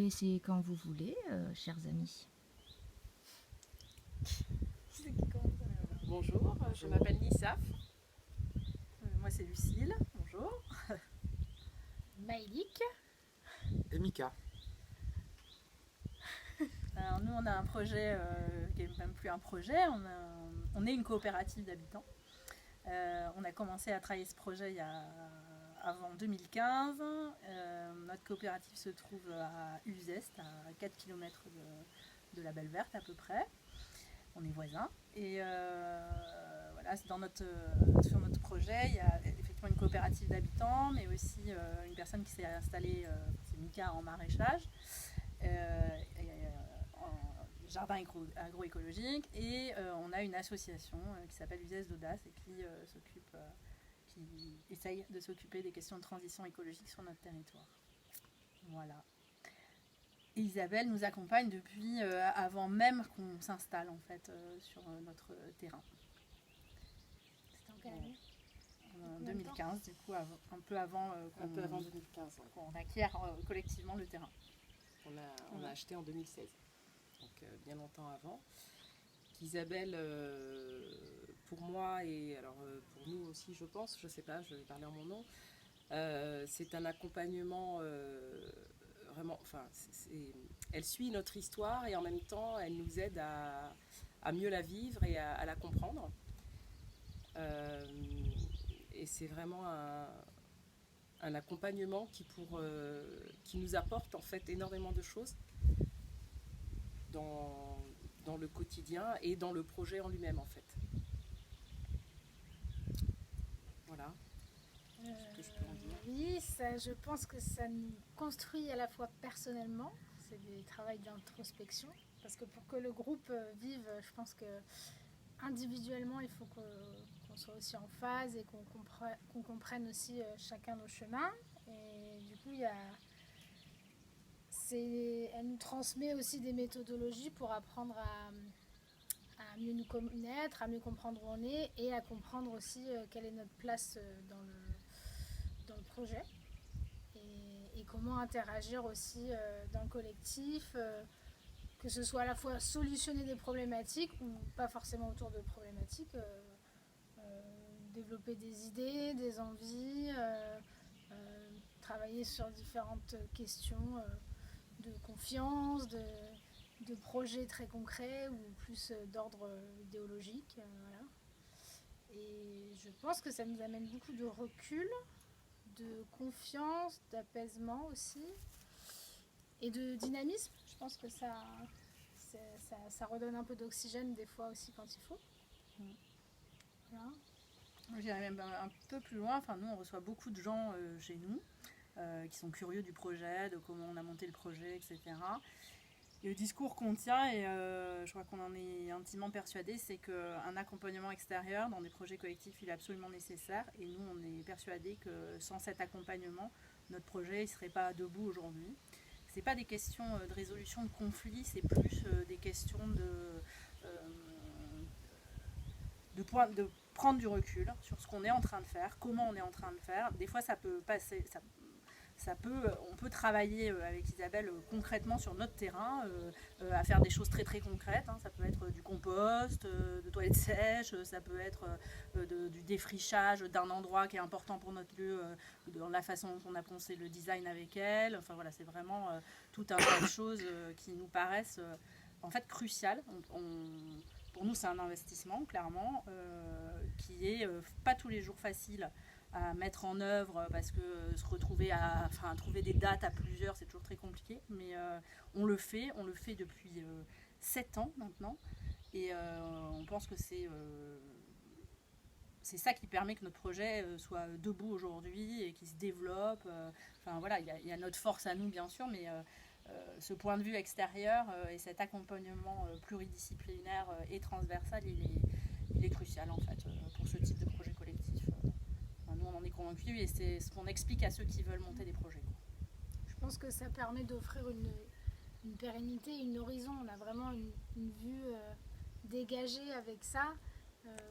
laisser quand vous voulez, chers amis. Bonjour, je m'appelle Nissaf. Moi c'est Lucille, bonjour. Maïlik. Et Mika. Alors nous on a un projet qui n'est même plus un projet, on est une coopérative d'habitants. On a commencé à travailler ce projet avant 2015. Notre coopérative se trouve à Uzès, à 4 km de la Belle Verte à peu près. On est voisins. Et voilà, sur notre projet, il y a effectivement une coopérative d'habitants, mais aussi une personne qui s'est installée, c'est Mika, en maraîchage, jardin agroécologique, et on a une association qui s'appelle Uzès d'Audace et qui essaye de s'occuper des questions de transition écologique sur notre territoire. Voilà. Et Isabelle nous accompagne depuis avant même qu'on s'installe en fait sur notre terrain. C'était en quelle année ? En 2015, du coup, un peu avant 2015. Ouais. qu'on acquiert collectivement le terrain. On a acheté en 2016, donc bien longtemps avant. Isabelle, pour moi et alors pour nous aussi, je pense, je sais pas, je vais parler en mon nom. C'est un accompagnement vraiment. Enfin, elle suit notre histoire et en même temps, elle nous aide à mieux la vivre et à la comprendre. Et c'est vraiment un accompagnement qui nous apporte en fait énormément de choses dans le quotidien et dans le projet en lui-même en fait. Voilà ce que je peux en dire. Oui, je pense que ça nous construit à la fois personnellement, c'est des travaux d'introspection, parce que pour que le groupe vive, je pense que individuellement, il faut qu'on soit aussi en phase et qu'on comprenne aussi chacun nos chemins. Et du coup, elle nous transmet aussi des méthodologies pour apprendre à mieux nous connaître, à mieux comprendre où on est et à comprendre aussi quelle est notre place dans le projet et comment interagir aussi dans le collectif, que ce soit à la fois solutionner des problématiques ou pas forcément autour de problématiques, développer des idées, des envies, travailler sur différentes questions de confiance, de projets très concrets ou plus d'ordre idéologique. Voilà. Et je pense que ça nous amène beaucoup de recul, de confiance, d'apaisement aussi et de dynamisme. Je pense que ça redonne un peu d'oxygène des fois aussi quand il faut. Voilà. J'irais même un peu plus loin. Enfin, nous, on reçoit beaucoup de gens chez nous qui sont curieux du projet, de comment on a monté le projet, etc. Et le discours qu'on tient, et je crois qu'on en est intimement persuadé, c'est qu'un accompagnement extérieur dans des projets collectifs, il est absolument nécessaire. Et nous, on est persuadés que sans cet accompagnement, notre projet ne serait pas debout aujourd'hui. Ce n'est pas des questions de résolution de conflits, c'est plus des questions de prendre du recul sur ce qu'on est en train de faire, comment on est en train de faire. Des fois, ça peut passer... on peut travailler avec Isabelle concrètement sur notre terrain, à faire des choses très très concrètes. Ça peut être du compost, de toilettes sèches, ça peut être du défrichage d'un endroit qui est important pour notre lieu, dans la façon dont on a pensé le design avec elle. Enfin voilà, c'est vraiment tout un tas de choses qui nous paraissent en fait cruciales. Pour nous, c'est un investissement, clairement, qui est pas tous les jours facile à mettre en œuvre parce que se retrouver à trouver des dates à plusieurs, c'est toujours très compliqué. Mais on le fait depuis 7 ans maintenant. Et on pense que c'est ça qui permet que notre projet soit debout aujourd'hui et qui se développe. Enfin voilà, il y a notre force à nous, bien sûr, mais ce point de vue extérieur et cet accompagnement pluridisciplinaire et transversal, il est crucial en fait pour ce type de projet collectif. Nous, on en est convaincus et c'est ce qu'on explique à ceux qui veulent monter des projets. Je pense que ça permet d'offrir une pérennité, une horizon. On a vraiment une vue dégagée avec ça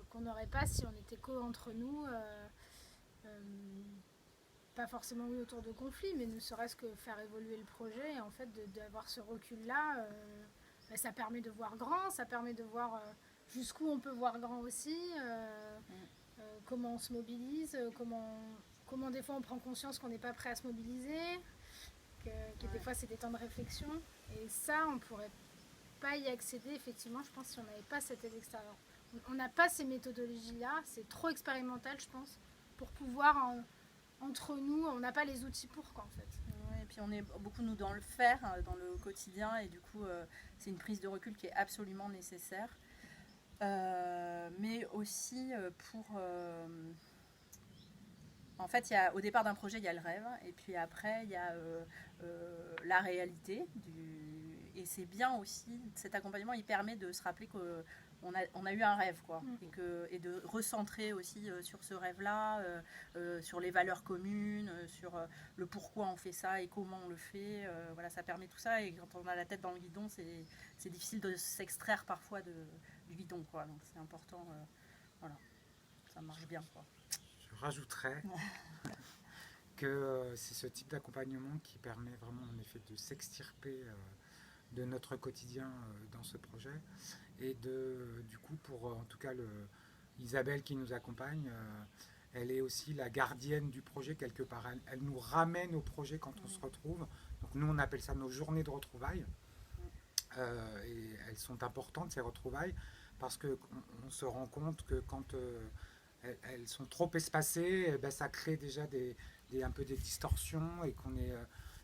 qu'on n'aurait pas si on était entre nous. pas forcément oui autour de conflits, mais ne serait-ce que faire évoluer le projet, et en fait d'avoir ce recul-là, ça permet de voir grand, ça permet de voir jusqu'où on peut voir grand aussi, comment on se mobilise, comment des fois on prend conscience qu'on n'est pas prêt à se mobiliser, que des fois c'est des temps de réflexion, et ça on pourrait pas y accéder effectivement, je pense, si on n'avait pas cette aide extérieure. On n'a pas ces méthodologies-là, c'est trop expérimental je pense, pour pouvoir entre nous, on n'a pas les outils pour quoi en fait. Ouais, et puis on est beaucoup nous dans le faire, dans le quotidien, et du coup c'est une prise de recul qui est absolument nécessaire. Mais aussi pour... En fait, au départ d'un projet, il y a le rêve, et puis après, il y a la réalité. Et c'est bien aussi, cet accompagnement, il permet de se rappeler qu'on a eu un rêve, quoi, et de recentrer aussi sur ce rêve-là, sur les valeurs communes, sur le pourquoi on fait ça et comment on le fait. Voilà, ça permet tout ça, et quand on a la tête dans le guidon, c'est difficile de s'extraire parfois du guidon, quoi. Donc c'est important, voilà, ça marche bien, quoi. Je rajouterais que c'est ce type d'accompagnement qui permet vraiment en effet de s'extirper de notre quotidien dans ce projet, et du coup pour en tout cas Isabelle qui nous accompagne, elle est aussi la gardienne du projet quelque part, elle nous ramène au projet quand on se retrouve, donc nous on appelle ça nos journées de retrouvailles, et elles sont importantes ces retrouvailles parce qu'on se rend compte que quand elles sont trop espacées, ça crée déjà un peu des distorsions, et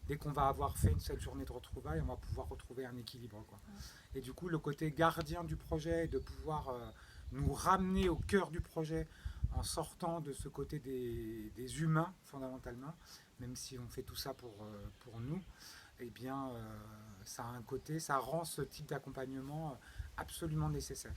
dès qu'on va avoir fait cette journée de retrouvailles, on va pouvoir retrouver un équilibre, quoi. Et du coup, le côté gardien du projet, de pouvoir nous ramener au cœur du projet en sortant de ce côté des humains, fondamentalement, même si on fait tout ça pour nous, eh bien, ça a un côté, ça rend ce type d'accompagnement absolument nécessaire.